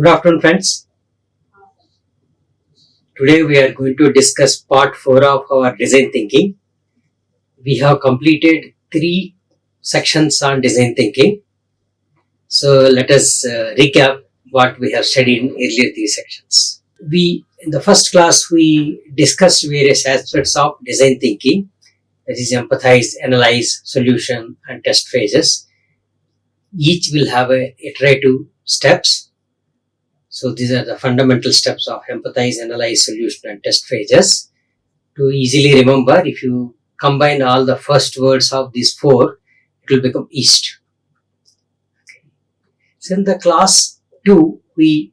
Good afternoon, friends. Today we are going to discuss part 4 of our design thinking. We have completed 3 sections on design thinking. So let us recap what we have studied in earlier 3 sections. In the first class, we discussed various aspects of design thinking, that is empathize, analyze, solution and test phases. Each will have iterative steps. So these are the fundamental steps of empathize, analyze, solution and test phases. To easily remember, if you combine all the first words of these 4, it will become east. Okay. So in the class 2, we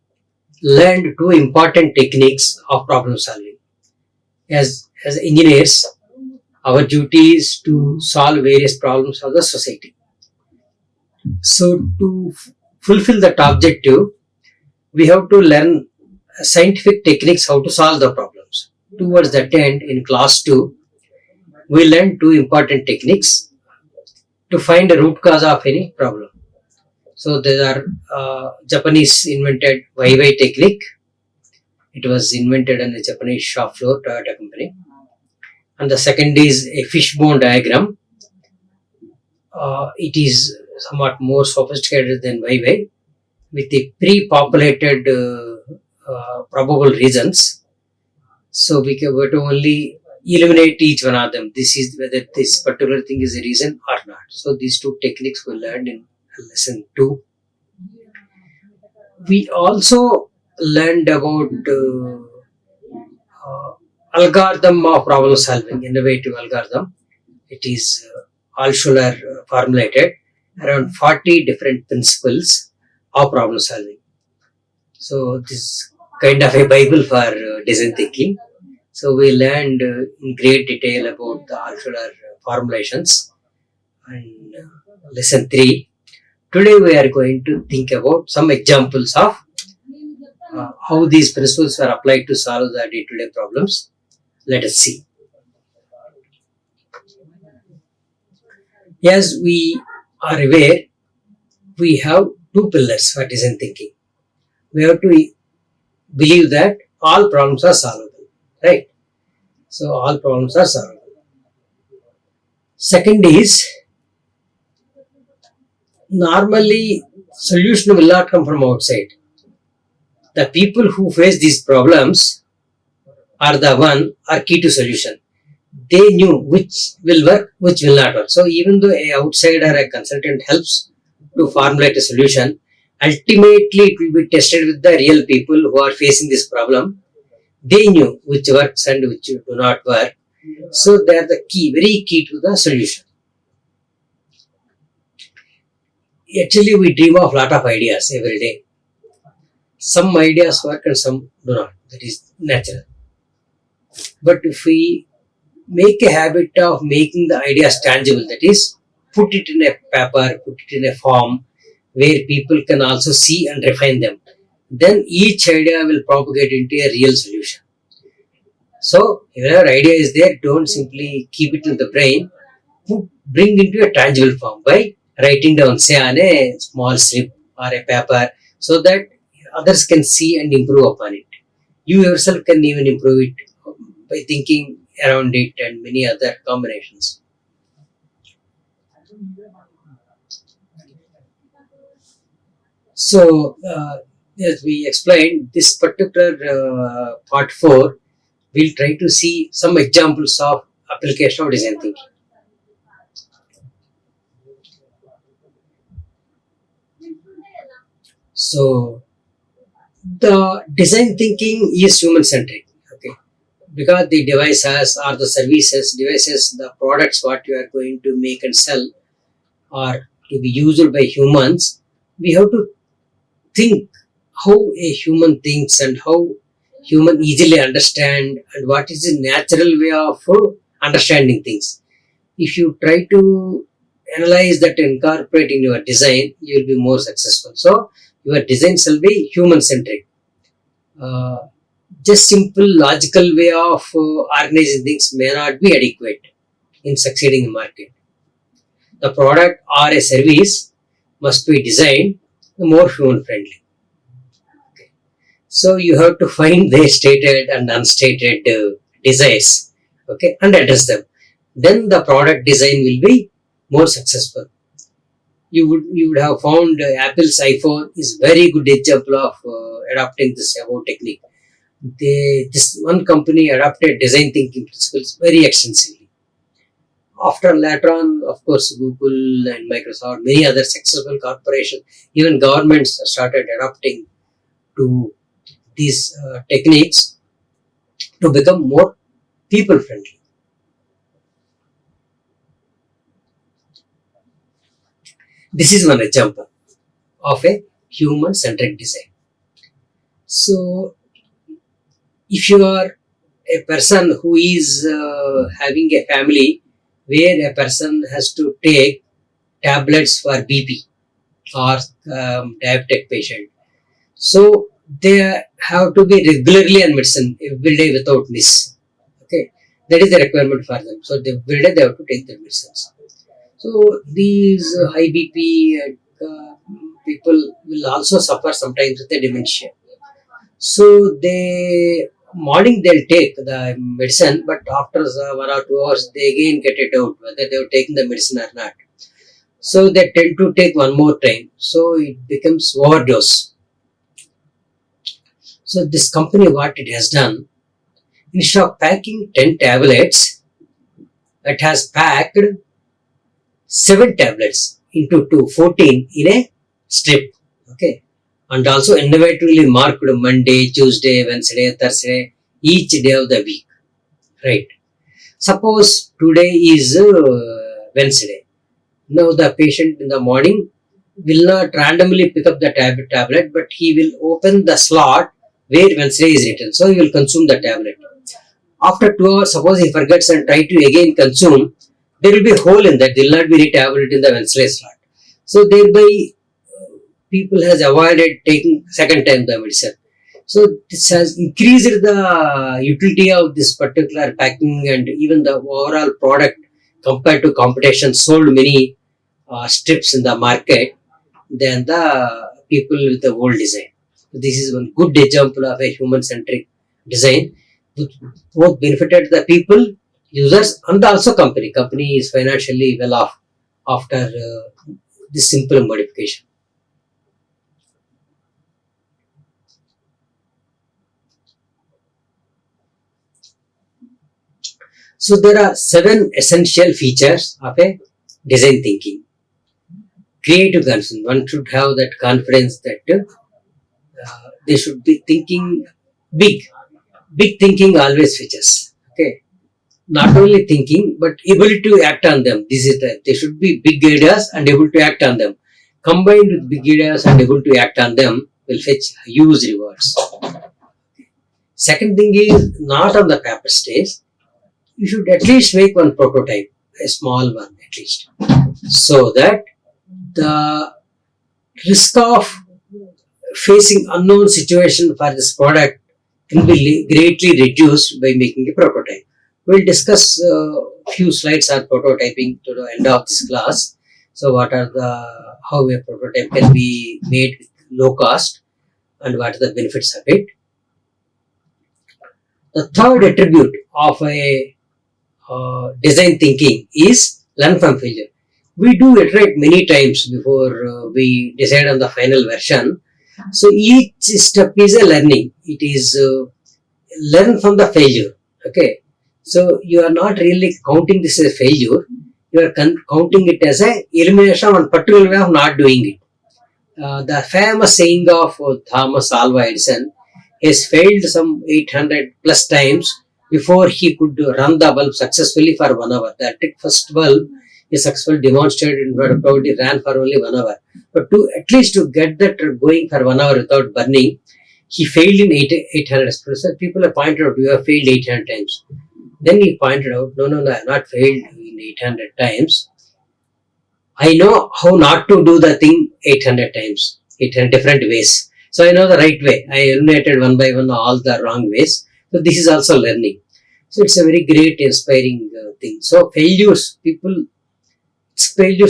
learned 2 important techniques of problem solving. As engineers, our duty is to solve various problems of the society. So to fulfill that objective, we have to learn scientific techniques how to solve the problems. Towards that end, in class 2, we learned 2 important techniques to find a root cause of any problem. So there are Japanese invented Wai technique. It was invented on a Japanese shop floor, Toyota company. And the second is a fishbone diagram. It is somewhat more sophisticated than Wai with the pre-populated probable reasons. So we can only eliminate each one of them. This is whether this particular thing is a reason or not. So these 2 techniques we learned in lesson 2. We also learned about algorithm of problem solving, innovative algorithm. It is Altshuler formulated around 40 different principles of problem solving. So this is kind of a Bible for design thinking. So we learned in great detail about the Altshuler formulations in lesson 3. Today we are going to think about some examples of how these principles are applied to solve the day-to-day problems. Let us see. As we are aware, we have 2 pillars for design thinking. We have to believe that all problems are solvable, right? So all problems are solvable. Second is, normally solution will not come from outside. The people who face these problems are the one are key to solution. They knew which will work, which will not work. So even though an outsider or a consultant helps to formulate a solution, ultimately it will be tested with the real people who are facing this problem. They knew which works and which do not work. So they are the key, very key to the solution. Actually, we dream of a lot of ideas every day. Some ideas work and some do not. That is natural. But if we make a habit of making the ideas tangible, that is, put it in a paper, put it in a form where people can also see and refine them, then each idea will propagate into a real solution. So, if your idea is there, don't simply keep it in the brain, bring it into a tangible form by writing down, say, on a small slip or a paper, so that others can see and improve upon it. You yourself can even improve it by thinking around it and many other combinations. So, as we explained, this particular part 4, we'll try to see some examples of application of design thinking. So, the design thinking is human-centric, okay? Because the devices or the services, devices, the products what you are going to make and sell are to be used by humans, we have to think how a human thinks and how human easily understand and what is the natural way of understanding things. If you try to analyze that and incorporate in your design, you will be more successful. So your design shall be human-centric. Just simple logical way of organizing things may not be adequate in succeeding in the market. The product or a service must be designed more human friendly. Okay. So you have to find their stated and unstated desires, okay, and address them. Then the product design will be more successful. You would have found Apple's iPhone is very good example of adopting this about technique. This one company adopted design thinking principles very extensively. After later on, of course, Google and Microsoft, many other successful corporations, even governments started adopting to these techniques to become more people friendly. This is one example of a human centric design. So, if you are a person who is having a family where a person has to take tablets for BP or diabetic patient, so they have to be regularly on medicine every day without miss. Okay, that is the requirement for them. So every day they have to take their medicines. So these high BP people will also suffer sometimes with the dementia. So they morning they'll take the medicine, but after 1 or 2 hours they again get it out whether they have taken the medicine or not. So they tend to take one more time. So it becomes overdose. So this company, what it has done, instead of packing 10 tablets, it has packed 7 tablets into 14 in a strip. Okay. And also innovatively marked Monday, Tuesday, Wednesday, Thursday, each day of the week. Right. Suppose today is Wednesday. Now the patient in the morning will not randomly pick up the tablet, but he will open the slot where Wednesday is written. So he will consume the tablet. After 2 hours, suppose he forgets and try to again consume, there will be a hole in that. There will not be any tablet in the Wednesday slot. So thereby, people has avoided taking second time the medicine. So this has increased the utility of this particular packing and even the overall product compared to competition. Sold many strips in the market than the people with the old design. This is one good example of a human-centric design, which both benefited the people, users, and also company. Company is financially well off after this simple modification. So there are 7 essential features of a design thinking. Creative concern. One should have that confidence that they should be thinking big. Big thinking always features. Okay. Not only thinking, but ability to act on them. This is the, they should be big ideas and able to act on them. Combined with big ideas and able to act on them will fetch huge rewards. Second thing is not on the paper stage. You should at least make one prototype, a small one at least, so that the risk of facing unknown situation for this product can be greatly reduced by making a prototype. We'll discuss a few slides on prototyping to the end of this class. So what are the how a prototype can be made with low cost and what are the benefits of it. The third attribute of a design thinking is learn from failure. We do iterate many times before we decide on the final version. So each step is a learning. It is learn from the failure. Okay. So you are not really counting this as a failure. You are counting it as a elimination of one particular way of not doing it. The famous saying of Thomas Alva Edison has failed some 800 plus times before he could run the bulb successfully for 1 hour. The first bulb is successfully demonstrated and probably ran for only 1 hour. But to at least to get that going for 1 hour without burning, he failed in 800. So people have pointed out, you have failed 800 times. Then he pointed out, no, I have not failed in 800 times. I know how not to do the thing 800 times, 800 different ways. So I know the right way. I eliminated one by one all the wrong ways. So this is also learning. So it's a very great, inspiring thing. So failures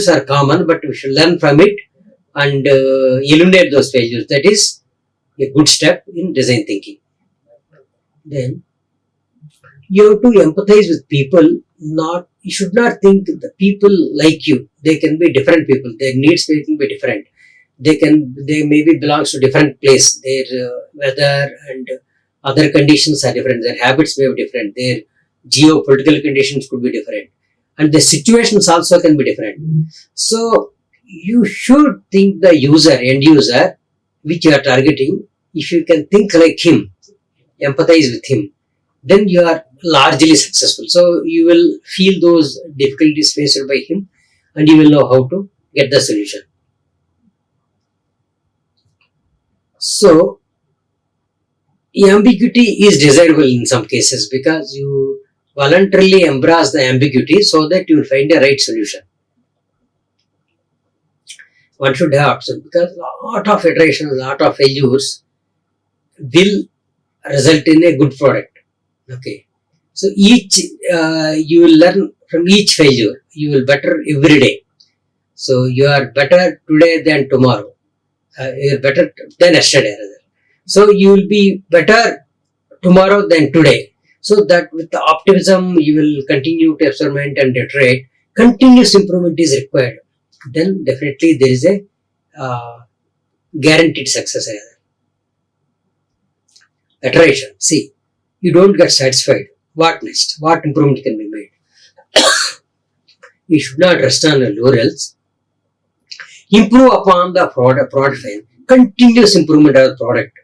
are common, but we should learn from it and eliminate those failures. That is a good step in design thinking. Then you have to empathize with people. Not you should not think the people like you. They can be different people. Their needs may be different. They maybe belongs to different place. Their weather and other conditions are different. Their habits may be different. Their geopolitical conditions could be different, and the situations also can be different. So you should think the end user, which you are targeting. If you can think like him, empathize with him, then you are largely successful. So you will feel those difficulties faced by him, and you will know how to get the solution. So ambiguity is desirable in some cases because you voluntarily embrace the ambiguity so that you will find the right solution. One should have option because a lot of iterations, a lot of failures will result in a good product. Okay, so you will learn from each failure. You will better every day. So you are better today than tomorrow. You are better than yesterday rather. So you will be better tomorrow than today. So that with the optimism you will continue to experiment and iterate. Continuous improvement is required. Then definitely there is a guaranteed success. Iteration. See, you don't get satisfied. What next? What improvement can be made? You should not rest on your laurels. Improve upon the product line. Continuous improvement of the product.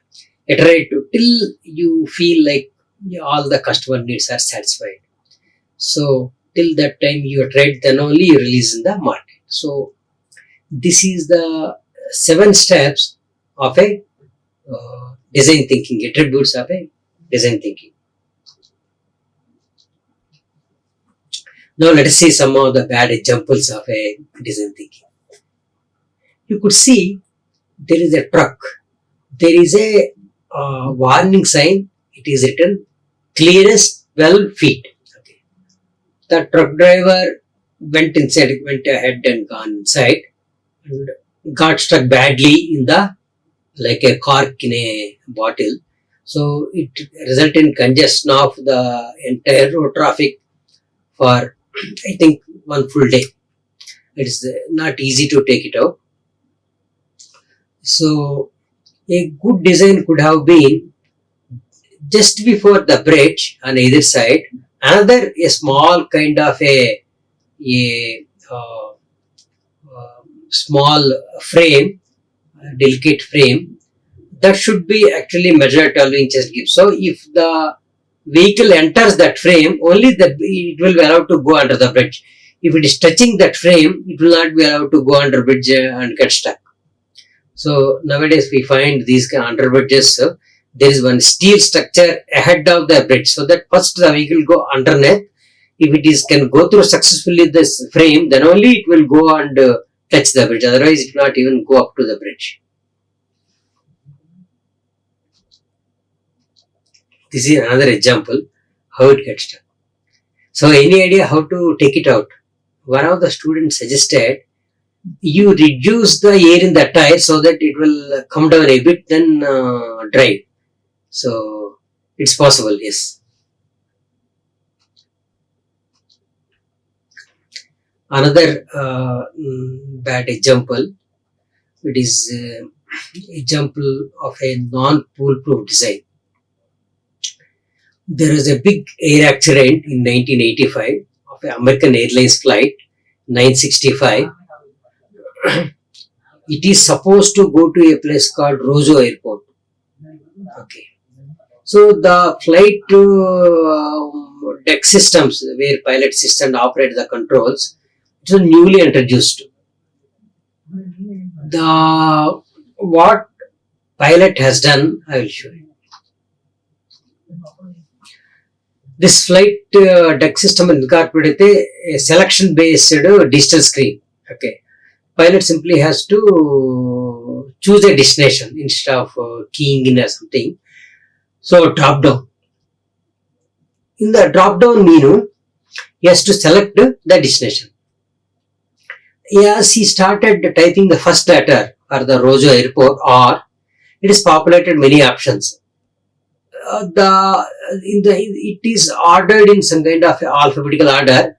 Iterate till you feel like all the customer needs are satisfied. So till that time you iterate, then only you release in the market. So this is the 7 steps of a design thinking, attributes of a design thinking. Now let us see some of the bad examples of a design thinking. You could see there is a truck. There is a warning sign. It is written clearest 12 feet. Okay. The truck driver went ahead and gone inside and got stuck badly in the like a cork in a bottle. So it resulted in congestion of the entire road traffic for I think one full day. It is not easy to take it out. So a good design could have been just before the bridge on either side, another a small kind of a small frame, delicate frame that should be actually measured 12 inches deep. So if the vehicle enters that frame, only it will be allowed to go under the bridge. If it is touching that frame, it will not be allowed to go under bridge and get stuck. So nowadays we find these under bridges. There is one steel structure ahead of the bridge, so that first the vehicle go underneath. If it can go through successfully this frame, then only it will go and touch the bridge. Otherwise, it will not even go up to the bridge. This is another example how it gets done. So any idea how to take it out? One of the students suggested you reduce the air in the tire so that it will come down a bit, then drive. So it's possible, yes. Another bad example, it is example of a non-foolproof design. There was a big air accident in 1985 of an American Airlines flight 965. It is supposed to go to a place called Rosso Airport. Okay. So the flight deck systems where pilots sit and operate the controls, it was newly introduced. What pilot has done, I will show you. This flight deck system incorporated a selection based digital screen. Okay. Pilot simply has to choose a destination instead of keying in or something. So drop down. In the drop down menu, he has to select the destination. As he started typing the first letter for the Rosso Airport, or It is populated many options. It is ordered in some kind of alphabetical order.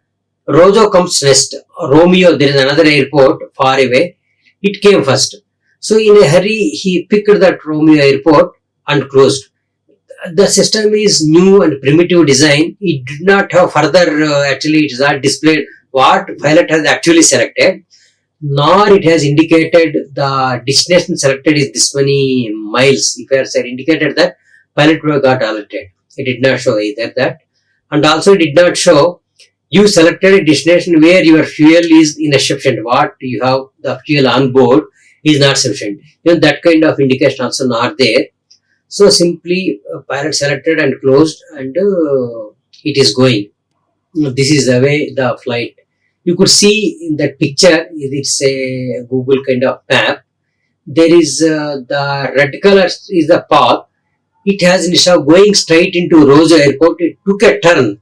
Rojo comes next. Romeo, there is another airport far away. It came first. So in a hurry, he picked that Romeo airport and closed. The system is new and primitive design. It did not have further, actually it is not displayed what pilot has actually selected, nor it has indicated the destination selected is this many miles. If it has indicated that, pilot would have got alerted. It did not show either that. And also it did not show you selected a destination where your fuel is insufficient. What you have, the fuel on board is not sufficient. Even that kind of indication also not there. So simply pilot selected and closed, and it is going. This is the way the flight. You could see in that picture, it's a Google kind of map. There is the red color is the path. It has, instead of going straight into Rosa Airport, it took a turn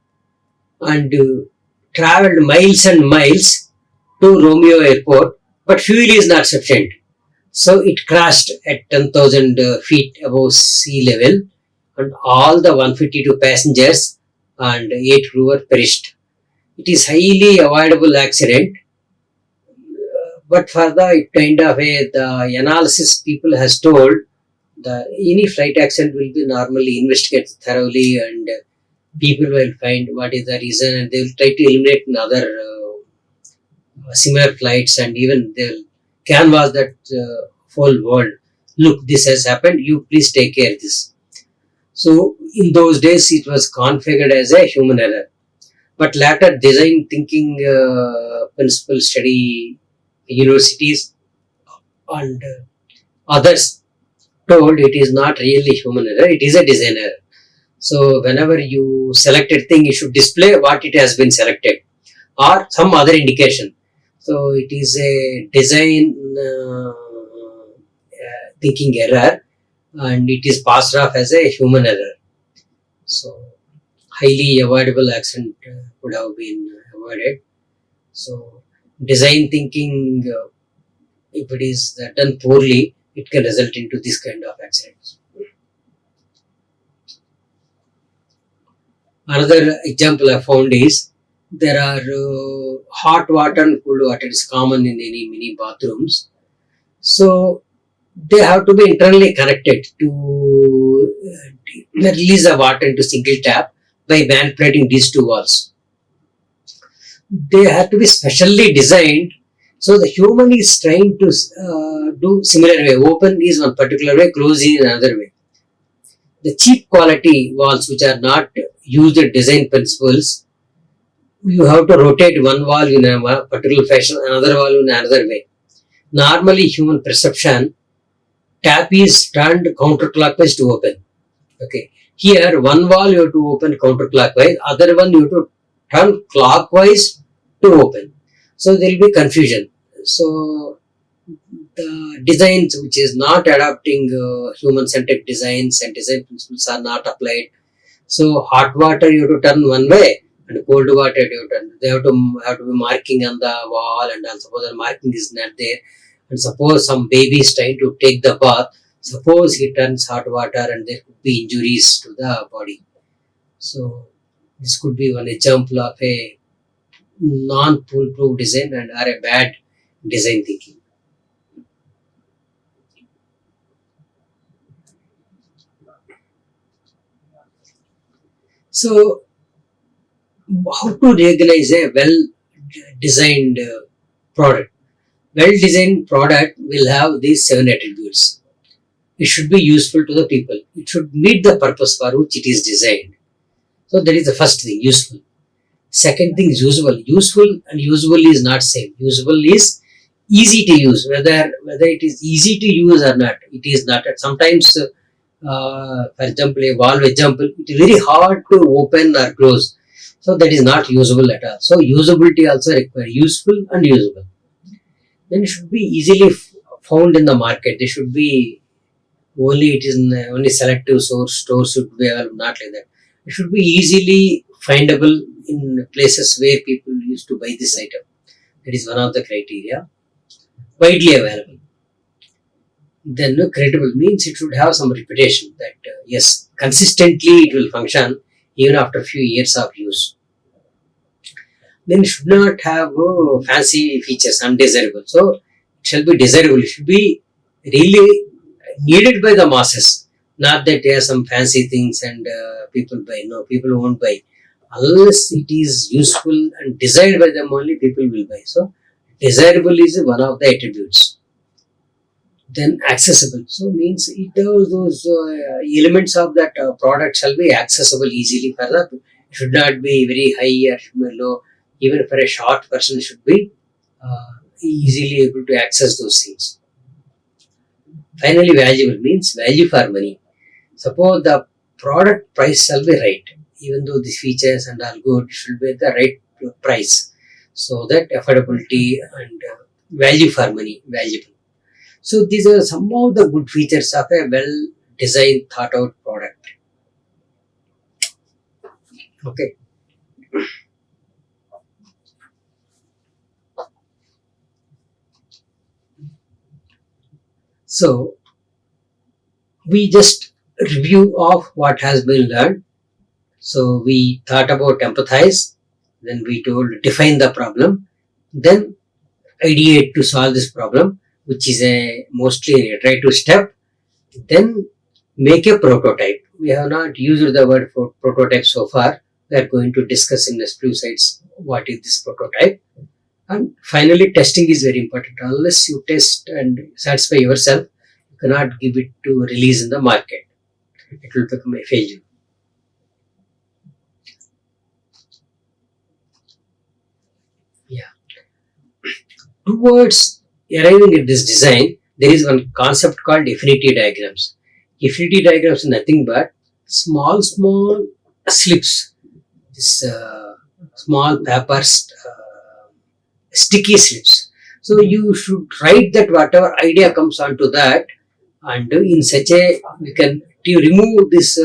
and traveled miles and miles to Romeo Airport, but fuel is not sufficient. So it crashed at 10,000 feet above sea level, and all the 152 passengers and 8 crew were perished. It is highly avoidable accident, but for the kind of the analysis people has told, any flight accident will be normally investigated thoroughly, and people will find what is the reason, and they will try to eliminate other similar flights, and even they'll canvas that whole world. Look, this has happened. You please take care of this. So in those days, it was configured as a human error. But later, design thinking principle study universities and others told it is not really human error. It is a design error. So whenever you selected thing, you should display what it has been selected or some other indication. So it is a design thinking error, and it is passed off as a human error. So highly avoidable accident could have been avoided. So design thinking, if it is done poorly, it can result into this kind of accidents. Another example I found is there are hot water and cold water is common in any mini bathrooms. So they have to be internally connected to release the water into single tap by manipulating these two valves. They have to be specially designed. So the human is trying to do similar way. Open is one particular way, close is another way. The cheap quality valves which are not used in design principles, you have to rotate one valve in a particular fashion, another valve in another way. Normally, human perception, tap is turned counterclockwise to open. Okay. Here, one valve you have to open counterclockwise, other one you have to turn clockwise to open. So there will be confusion. So the designs which is not adopting human-centric designs and design principles are not applied. So hot water you have to turn one way, and cold water you have to turn. They have to be marking on the wall, and suppose the marking is not there, and suppose some baby is trying to take the bath. Suppose he turns hot water, and there could be injuries to the body. So this could be one example of a non-foolproof design and or a bad design thinking. So how to recognize a well-designed product? Well-designed product will have these 7 attributes. It should be useful to the people. It should meet the purpose for which it is designed. So that is the first thing, useful. Second thing is usable. Useful and usable is not same. Usable is easy to use. Whether it is easy to use or not, it is not. Sometimes, for example, a valve example, it is very hard to open or close. So that is not usable at all. So usability also requires useful and usable. Then it should be easily found in the market. They should be only it is only selective stores should be available, not like that. It should be easily findable in places where people used to buy this item. That is one of the criteria. Widely available. Then credible means it should have some reputation that yes, consistently it will function even after a few years of use. Then it should not have fancy features, undesirable. So it shall be desirable. It should be really needed by the masses. Not that there are some fancy things and people buy. No, people won't buy. Unless it is useful and desired by them only, people will buy. So desirable is one of the attributes. Then accessible. So means it those elements of that product shall be accessible easily for the. It should not be very high or should be low. Even for a short person should be easily able to access those things. Finally, valuable means value for money. Suppose the product price shall be right, even though these features and all good, should be at the right price, so that affordability and value for money, valuable. So these are some of the good features of a well designed, thought out product. Okay. So we just review of what has been learned. So we thought about empathize, then we told define the problem, then ideate to solve this problem, which is a mostly an iterative step, then make a prototype. We have not used the word for prototype so far. We are going to discuss in next few slides what is this prototype. And finally, testing is very important. Unless you test and satisfy yourself, you cannot give it to release in the market. It will become a failure. Yeah. Towards arriving at this design, there is one concept called affinity diagrams. Affinity diagrams is nothing but small slips. This small papers, sticky slips. So you should write that whatever idea comes onto that, and in such a we can remove this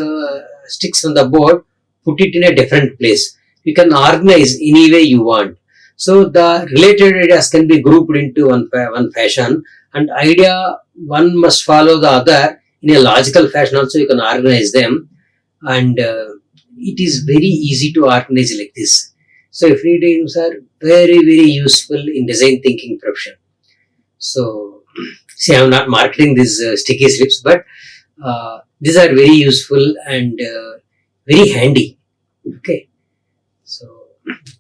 sticks from the board, put it in a different place. You can organize any way you want. So the related ideas can be grouped into one fashion, and idea one must follow the other in a logical fashion. Also, you can organize them, and it is very easy to organize like this. So affinity diagrams are very useful in design thinking profession. So see, I am not marketing these sticky slips, but these are very useful and very handy. Okay, so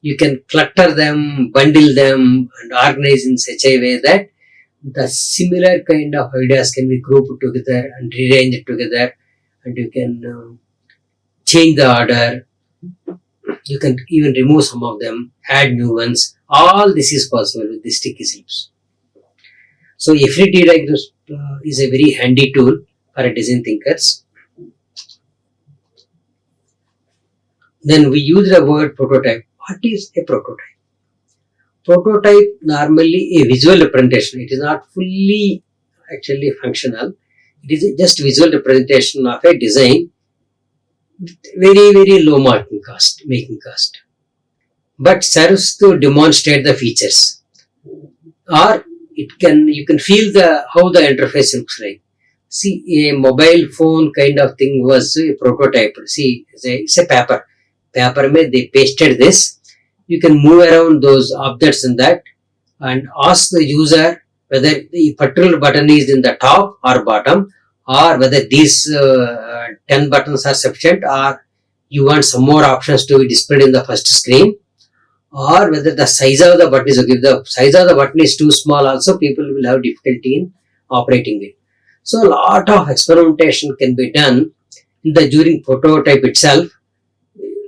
you can clutter them, bundle them, and organize in such a way that the similar kind of ideas can be grouped together and rearranged together, and you can change the order. You can even remove some of them, add new ones. All this is possible with the sticky slips. So affinity diagrams is a very handy tool for design thinkers. Then we use the word prototype. What is a prototype? Prototype normally a visual representation. It is not fully actually functional. It is just visual representation of a design with very low making cost, but serves to demonstrate the features, or you can feel how the interface looks like. See, a mobile phone kind of thing was a prototype. See, it's a paper. Paper mein they pasted this. You can move around those objects in that and ask the user whether the particular button is in the top or bottom, or whether these 10 buttons are sufficient, or you want some more options to be displayed in the first screen, or whether the size of the button is okay. If the size of the button is too small, also people will have difficulty in operating it. So a lot of experimentation can be done during prototype itself,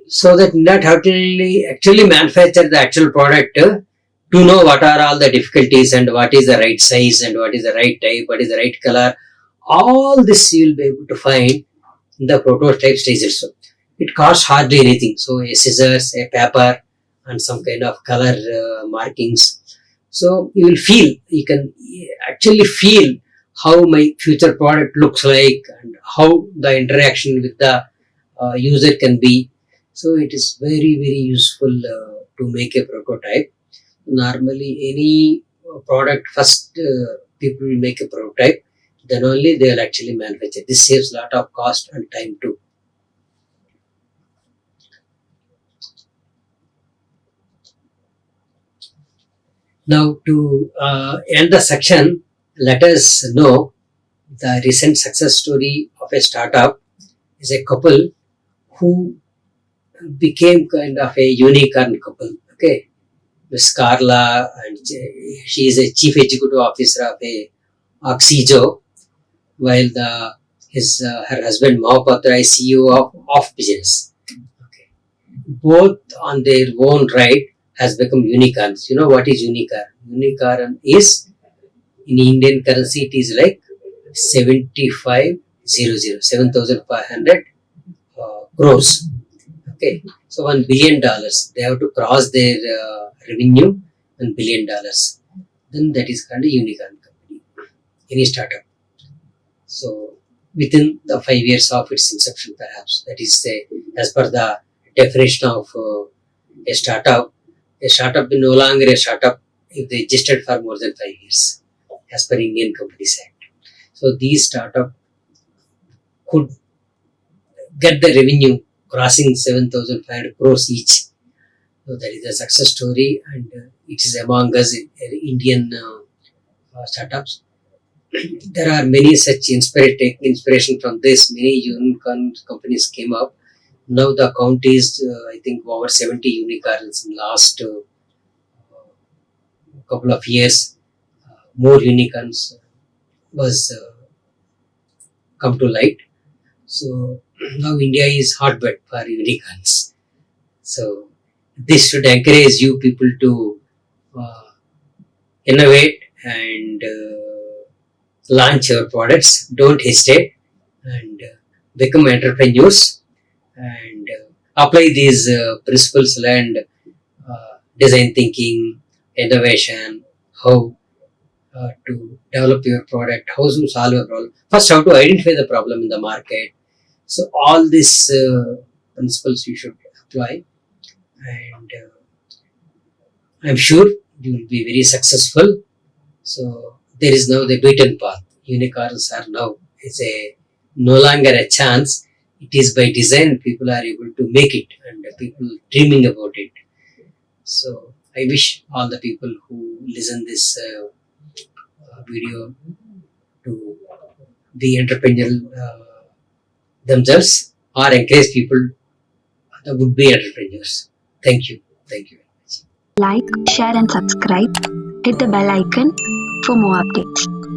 so that not have to actually manufacture the actual product to know what are all the difficulties and what is the right size and what is the right type, what is the right color. All this you will be able to find in the prototype stage also. It costs hardly anything. So a scissors, a paper, and some kind of color markings. So you can actually feel how my future product looks like and how the interaction with the user can be. So it is very useful to make a prototype. Normally any product first people will make a prototype, then only they will actually manufacture. This saves a lot of cost and time too. Now to end the section, let us know the recent success story of a startup is a couple who became kind of a unicorn couple. Okay, Miss Carla, and she is a chief executive officer of a Oxyjo, while her husband Mahapatra is CEO of Off Business. Okay. Both on their own right has become unicorns. You know what is unicorn? Unicorn is in Indian currency it is like 7,500 crores. Okay, so $1 billion. They have to cross their revenue $1 billion. Then that is called a unicorn company. Any startup. So within the 5 years of its inception, perhaps that is as per the definition of a startup. A startup is no longer a startup if they existed for more than 5 years, as per Indian Companies Act. So these startup could get the revenue crossing 7,500 crores each. So that is a success story, and it is among us Indian startups. There are many such inspiration from this. Many unicorn companies came up. Now the count is, I think, over 70 unicorns in last couple of years. More unicorns was come to light. So now India is hotbed for unicorns. So this should encourage you people to uh, innovate and launch your products. Don't hesitate and become entrepreneurs and apply these principles and design thinking, innovation, how to develop your product, how to solve a problem. First, how to identify the problem in the market. So all these principles you should apply, and I'm sure you will be very successful. So there is now the beaten path. Unicorns are now it's a no longer a chance. It is by design. People are able to make it, and people dreaming about it. So I wish all the people who listen this video to be entrepreneurial themselves or encourage people that would be entrepreneurs. Thank you. Thank you very much. Like, share, and subscribe. Hit the bell icon for more updates.